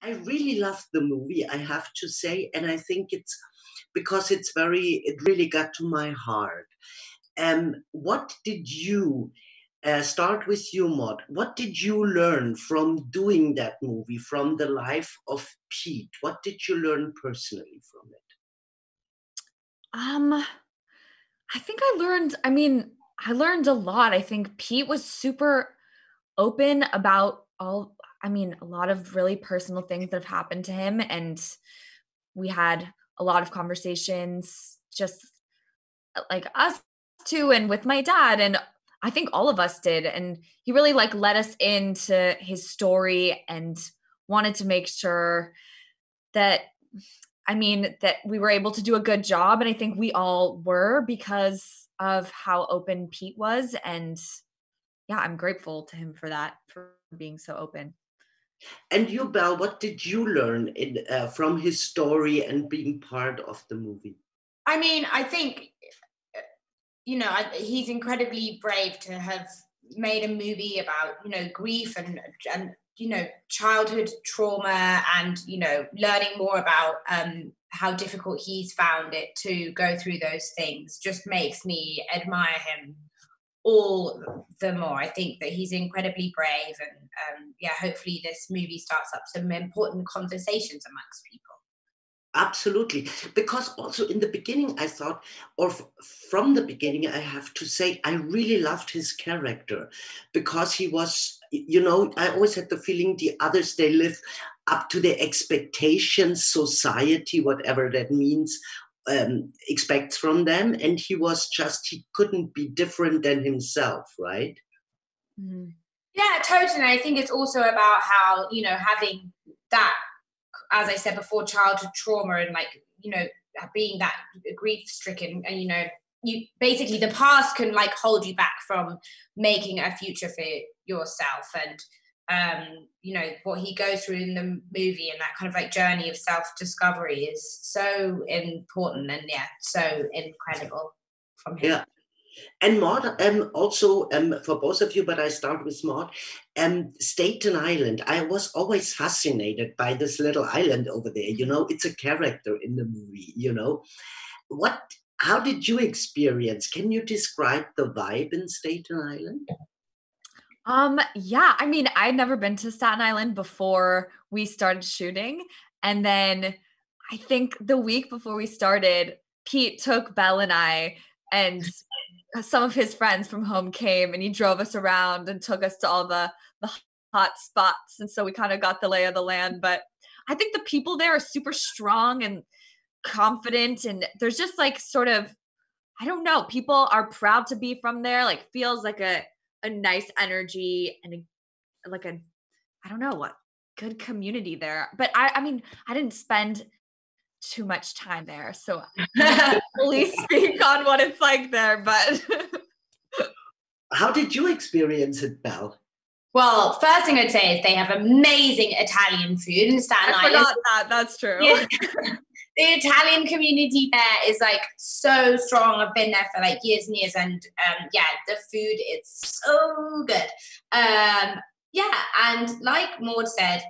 I really loved the movie, I have to say, and I think it's because it really got to my heart. What did you start with you, Maud? What did you learn from doing that movie, from the life of Pete? What did you learn personally from it? Um, I think I learned a lot. I think Pete was super open about a lot of really personal things that have happened to him. And we had a lot of conversations just like us two and with my dad. And I think all of us did. And he really like let us into his story and wanted to make sure that that we were able to do a good job. And I think we all were because of how open Pete was. And yeah, I'm grateful to him for that, for being so open. And you, Belle, what did you learn from his story and being part of the movie? I mean, I think, he's incredibly brave to have made a movie about, grief and childhood trauma and, learning more about how difficult he's found it to go through those things just makes me admire him all the more. I think that he's incredibly brave, and hopefully this movie starts up some important conversations amongst people. Absolutely. Because also in the beginning, I thought, from the beginning, I have to say, I really loved his character because he was, I always had the feeling the others, they live up to the expectations society, whatever that means, expects from them. And he couldn't be different than himself, right? Mhm. Yeah, totally. I think it's also about how, having that, as I said before, childhood trauma and being that grief stricken, and you basically, the past can hold you back from making a future for yourself. And what he goes through in the movie and that kind of journey of self-discovery is so important, and so incredible from him. Yeah. And Maud, also for both of you, but I start with Maud, Staten Island. I was always fascinated by this little island over there. It's a character in the movie. How did you experience? Can you describe the vibe in Staten Island? Yeah, I'd never been to Staten Island before we started shooting. And then I think the week before we started, Pete took Belle and I, and some of his friends from home came, and he drove us around and took us to all the hot spots. And so we kind of got the lay of the land. But I think the people there are super strong and confident. And there's just sort of, I don't know, people are proud to be from there. Feels like a nice energy and I don't know what, good community there. But I didn't spend too much time there, so I can't fully speak on what it's like there, but How did you experience it, Belle? Well, first thing I'd say is they have amazing Italian food in Staten Island. I forgot that. That's true. Yeah. The Italian community there is so strong. I've been there for years and years, and the food is so good. And like Maude said,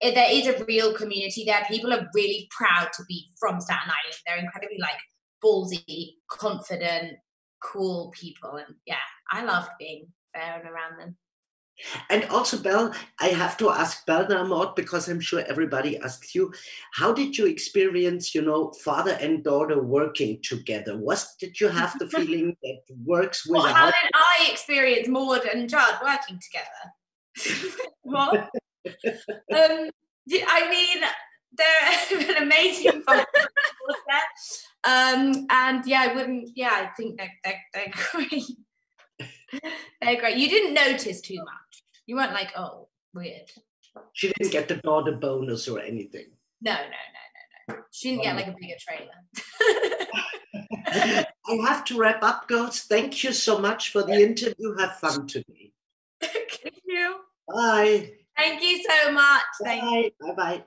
there is a real community there. People are really proud to be from Staten Island. They're incredibly ballsy, confident, cool people, and I loved being there and around them. And also, Belle, I have to ask Belle now, Maud, because I'm sure everybody asks you, how did you experience, father and daughter working together? Did you have the feeling that works without? Well, how did I experience Maude and Judd working together? What? They're an amazing fun. I think they're great. They're great. You didn't notice too much. You weren't oh, weird. She didn't get the daughter bonus or anything. No. She didn't get a bigger trailer. I have to wrap up, girls. Thank you so much for the interview. Have fun today. Thank you. Bye. Thank you so much. Bye. Bye-bye.